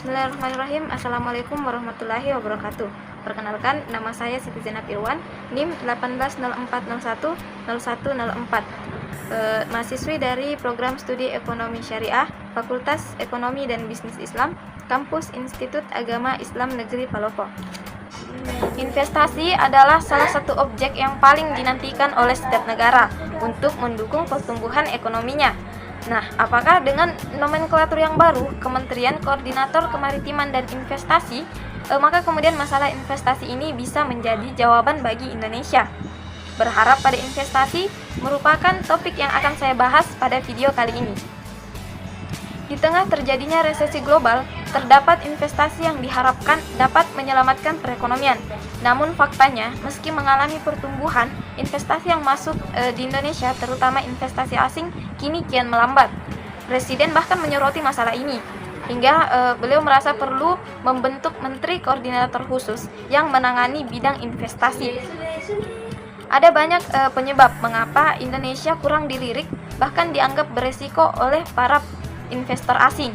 Bismillahirrahmanirrahim. Assalamualaikum warahmatullahi wabarakatuh. Perkenalkan, nama saya Siti Zainab Irwan, NIM 1804010104. Mahasiswi dari Program Studi Ekonomi Syariah, Fakultas Ekonomi dan Bisnis Islam, Kampus Institut Agama Islam Negeri Palopo. Investasi adalah salah satu objek yang paling dinantikan oleh setiap negara untuk mendukung pertumbuhan ekonominya. Nah, apakah dengan nomenklatur yang baru, Kementerian Koordinator Kemaritiman dan Investasi, maka kemudian masalah investasi ini bisa menjadi jawaban bagi Indonesia? Berharap pada investasi merupakan topik yang akan saya bahas pada video kali ini. Di tengah terjadinya resesi global, terdapat investasi yang diharapkan dapat menyelamatkan perekonomian. Namun faktanya, meski mengalami pertumbuhan, investasi yang masuk di Indonesia, terutama investasi asing, kini kian melambat. Presiden bahkan menyoroti masalah ini, hingga beliau merasa perlu membentuk Menteri Koordinator khusus yang menangani bidang investasi. Ada banyak penyebab mengapa Indonesia kurang dilirik, bahkan dianggap beresiko oleh para investor asing.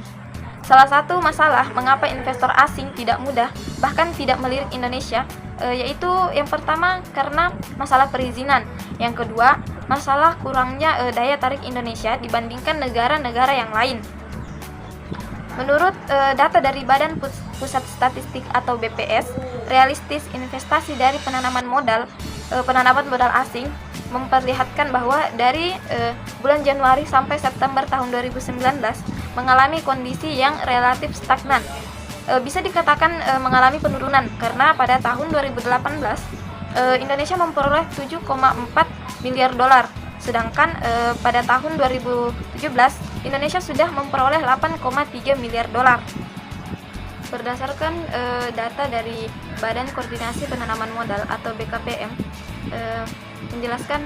Salah satu masalah mengapa investor asing tidak mudah, bahkan tidak melirik Indonesia, yaitu yang pertama karena masalah perizinan, yang kedua masalah kurangnya daya tarik Indonesia dibandingkan negara-negara yang lain. Menurut data dari Badan Pusat Statistik atau BPS, realistis investasi dari penanaman modal asing memperlihatkan bahwa dari bulan Januari sampai September tahun 2019 mengalami kondisi yang relatif stagnan. Bisa dikatakan mengalami penurunan karena pada tahun 2018 Indonesia memperoleh 7,4 miliar dolar, sedangkan pada tahun 2017 Indonesia sudah memperoleh 8,3 miliar dolar. Berdasarkan data dari Badan Koordinasi Penanaman Modal atau BKPM, menjelaskan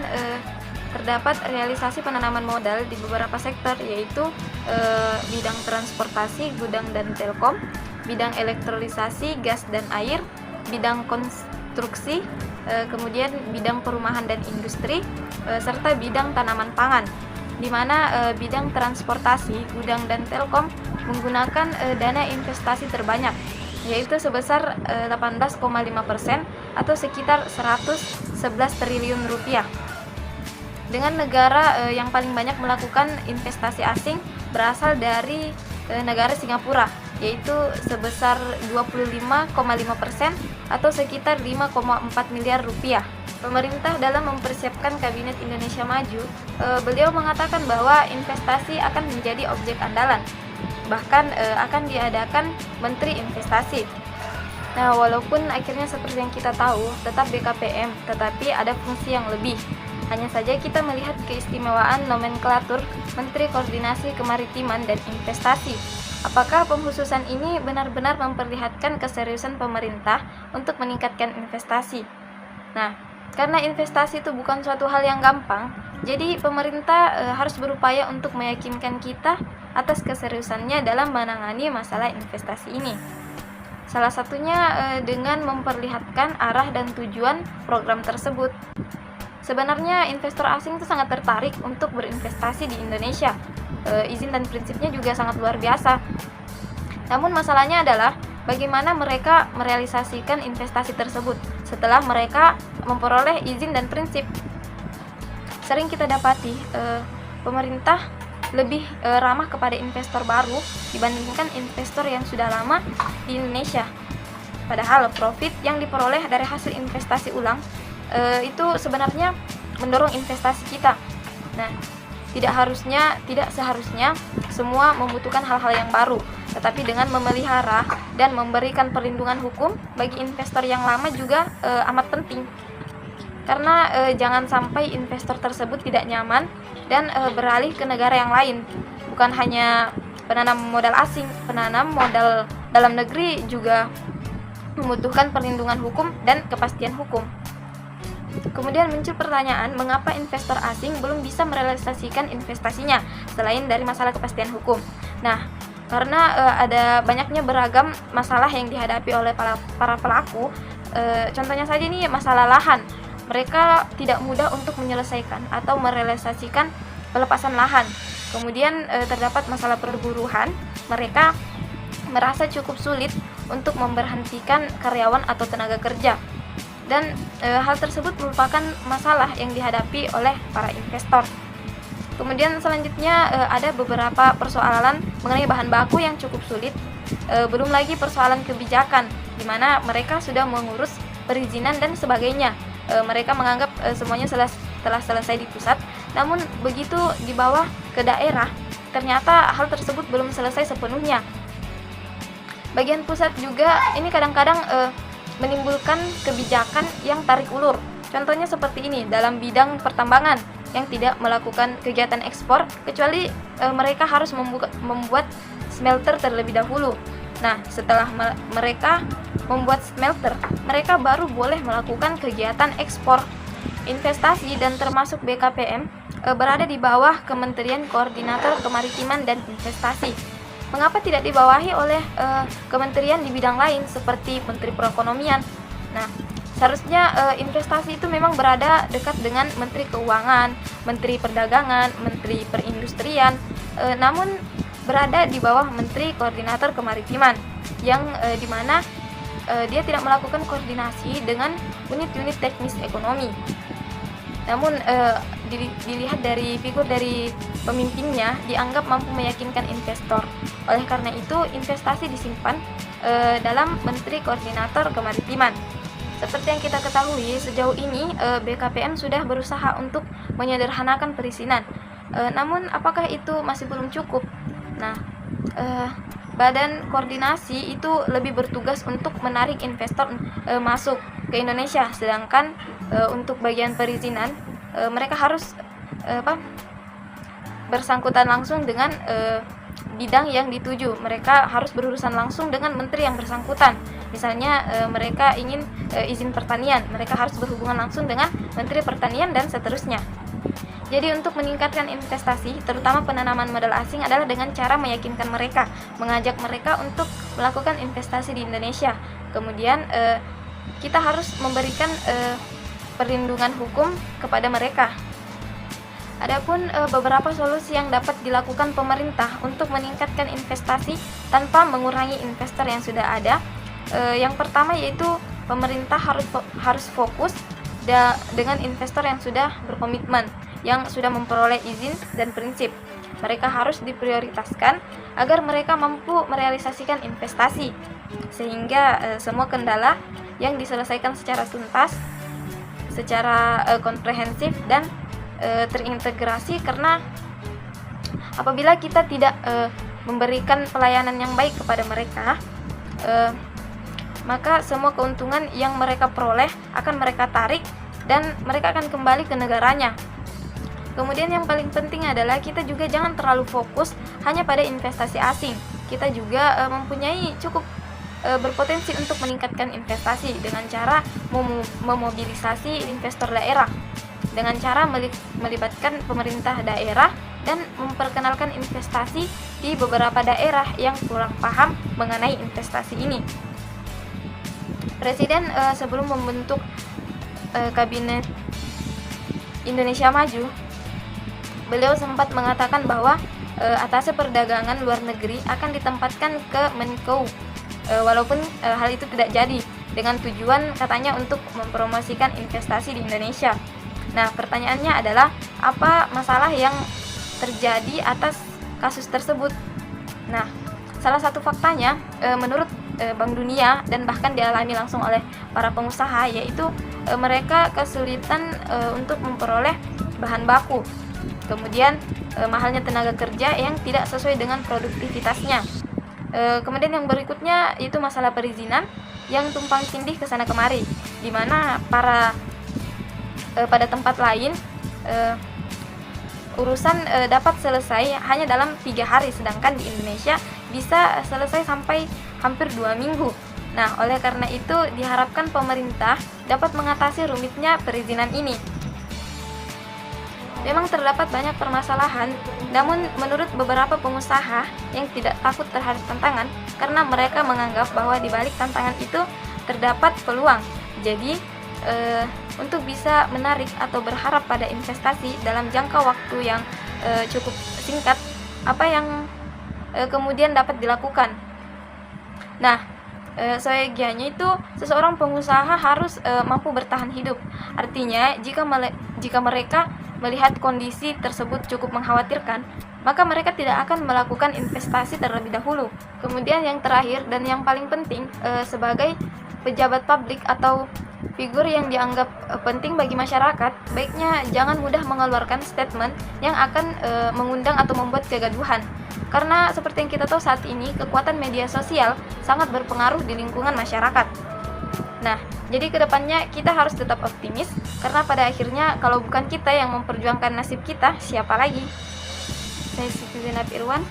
terdapat realisasi penanaman modal di beberapa sektor, yaitu bidang transportasi, gudang dan telkom, bidang elektrolisasi, gas dan air, bidang konstruksi, kemudian bidang perumahan dan industri, serta bidang tanaman pangan, di mana bidang transportasi, gudang dan telkom menggunakan dana investasi terbanyak, yaitu sebesar 18,5% atau sekitar 111 triliun rupiah. Dengan negara yang paling banyak melakukan investasi asing berasal dari negara Singapura, yaitu sebesar 25,5% atau sekitar 5,4 miliar rupiah. Pemerintah dalam mempersiapkan Kabinet Indonesia Maju, beliau mengatakan bahwa investasi akan menjadi objek andalan. Bahkan akan diadakan Menteri Investasi. Nah, walaupun akhirnya seperti yang kita tahu, tetap BKPM, tetapi ada fungsi yang lebih. Hanya saja kita melihat keistimewaan nomenklatur Menteri Koordinasi Kemaritiman dan Investasi. Apakah pengkhususan ini benar-benar memperlihatkan keseriusan pemerintah untuk meningkatkan investasi? Nah, karena investasi itu bukan suatu hal yang gampang, jadi pemerintah harus berupaya untuk meyakinkan kita atas keseriusannya dalam menangani masalah investasi ini. Salah satunya dengan memperlihatkan arah dan tujuan program tersebut. Sebenarnya investor asing itu sangat tertarik untuk berinvestasi di Indonesia. Izin dan prinsipnya juga sangat luar biasa. Namun masalahnya adalah bagaimana mereka merealisasikan investasi tersebut setelah mereka memperoleh izin dan prinsip. Sering kita dapati pemerintah lebih ramah kepada investor baru dibandingkan investor yang sudah lama di Indonesia. Padahal profit yang diperoleh dari hasil investasi ulang itu sebenarnya mendorong investasi kita. Nah, tidak seharusnya semua membutuhkan hal-hal yang baru, tetapi dengan memelihara dan memberikan perlindungan hukum bagi investor yang lama juga amat penting. Karena jangan sampai investor tersebut tidak nyaman dan beralih ke negara yang lain. Bukan hanya penanam modal asing, penanam modal dalam negeri juga membutuhkan perlindungan hukum dan kepastian hukum. Kemudian muncul pertanyaan, mengapa investor asing belum bisa merealisasikan investasinya selain dari masalah kepastian hukum? Nah, karena ada banyaknya beragam masalah yang dihadapi oleh para pelaku. Contohnya saja nih masalah lahan. Mereka tidak mudah untuk menyelesaikan atau merealisasikan pelepasan lahan. Kemudian terdapat masalah perburuan. Mereka merasa cukup sulit untuk memberhentikan karyawan atau tenaga kerja. Dan hal tersebut merupakan masalah yang dihadapi oleh para investor. Kemudian selanjutnya ada beberapa persoalan mengenai bahan baku yang cukup sulit. Belum lagi persoalan kebijakan, di mana mereka sudah mengurus perizinan dan sebagainya. Mereka menganggap semuanya telah selesai di pusat, namun begitu di bawah ke daerah, ternyata hal tersebut belum selesai sepenuhnya. Bagian pusat juga ini kadang-kadang menimbulkan kebijakan yang tarik ulur. Contohnya seperti ini dalam bidang pertambangan yang tidak melakukan kegiatan ekspor kecuali mereka harus membuat smelter terlebih dahulu. Nah, setelah mereka membuat smelter, mereka baru boleh melakukan kegiatan ekspor. Investasi dan termasuk BKPM berada di bawah Kementerian Koordinator Kemaritiman dan Investasi. Mengapa tidak dibawahi oleh kementerian di bidang lain seperti Menteri Perekonomian? Nah, seharusnya investasi itu memang berada dekat dengan Menteri Keuangan, Menteri Perdagangan, Menteri Perindustrian, namun berada di bawah Menteri Koordinator Kemaritiman, yang dimana dia tidak melakukan koordinasi dengan unit-unit teknis ekonomi. Namun dilihat dari figur dari pemimpinnya dianggap mampu meyakinkan investor. Oleh karena itu investasi disimpan dalam Menteri Koordinator Kemaritiman. Seperti yang kita ketahui, sejauh ini BKPM sudah berusaha untuk menyederhanakan perizinan. Namun apakah itu masih belum cukup? Nah, Badan Koordinasi itu lebih bertugas untuk menarik investor masuk ke Indonesia, sedangkan untuk bagian perizinan mereka harus bersangkutan langsung dengan bidang yang dituju. Mereka harus berurusan langsung dengan menteri yang bersangkutan. Misalnya mereka ingin izin pertanian, mereka harus berhubungan langsung dengan Menteri Pertanian dan seterusnya. Jadi untuk meningkatkan investasi, terutama penanaman modal asing adalah dengan cara meyakinkan mereka, mengajak mereka untuk melakukan investasi di Indonesia. Kemudian kita harus memberikan perlindungan hukum kepada mereka. Adapun beberapa solusi yang dapat dilakukan pemerintah untuk meningkatkan investasi tanpa mengurangi investor yang sudah ada. Yang pertama yaitu pemerintah harus fokus dengan investor yang sudah berkomitmen, yang sudah memperoleh izin dan prinsip. Mereka harus diprioritaskan agar mereka mampu merealisasikan investasi, sehingga semua kendala yang diselesaikan secara tuntas, secara komprehensif dan terintegrasi. Karena apabila kita tidak memberikan pelayanan yang baik kepada mereka, maka semua keuntungan yang mereka peroleh akan mereka tarik dan mereka akan kembali ke negaranya. Kemudian yang paling penting adalah kita juga jangan terlalu fokus hanya pada investasi asing. Kita juga mempunyai cukup berpotensi untuk meningkatkan investasi dengan cara memobilisasi investor daerah, dengan cara melibatkan pemerintah daerah dan memperkenalkan investasi di beberapa daerah yang kurang paham mengenai investasi ini. Presiden sebelum membentuk Kabinet Indonesia Maju, beliau sempat mengatakan bahwa atasnya perdagangan luar negeri akan ditempatkan ke Menko, walaupun hal itu tidak jadi, dengan tujuan katanya untuk mempromosikan investasi di Indonesia. Nah, pertanyaannya adalah apa masalah yang terjadi atas kasus tersebut? Nah, salah satu faktanya menurut Bank Dunia dan bahkan dialami langsung oleh para pengusaha, yaitu mereka kesulitan untuk memperoleh bahan baku. Kemudian mahalnya tenaga kerja yang tidak sesuai dengan produktivitasnya. Kemudian yang berikutnya itu masalah perizinan yang tumpang tindih ke sana kemari, di mana pada tempat lain urusan dapat selesai hanya dalam 3 hari, sedangkan di Indonesia bisa selesai sampai hampir 2 minggu. Nah, oleh karena itu diharapkan pemerintah dapat mengatasi rumitnya perizinan ini. Memang terdapat banyak permasalahan, namun menurut beberapa pengusaha yang tidak takut terhadap tantangan, karena mereka menganggap bahwa di balik tantangan itu terdapat peluang. Jadi, untuk bisa menarik atau berharap pada investasi dalam jangka waktu yang cukup singkat, apa yang kemudian dapat dilakukan? Nah, seyogianya itu seseorang pengusaha harus mampu bertahan hidup. Artinya, jika mereka melihat kondisi tersebut cukup mengkhawatirkan, maka mereka tidak akan melakukan investasi terlebih dahulu. Kemudian yang terakhir dan yang paling penting, sebagai pejabat publik atau figur yang dianggap penting bagi masyarakat, baiknya jangan mudah mengeluarkan statement yang akan mengundang atau membuat kegaduhan. Karena seperti yang kita tahu saat ini, kekuatan media sosial sangat berpengaruh di lingkungan masyarakat. Nah, jadi kedepannya kita harus tetap optimis, karena pada akhirnya kalau bukan kita yang memperjuangkan nasib kita, siapa lagi? Saya Siti Zainab Irwan.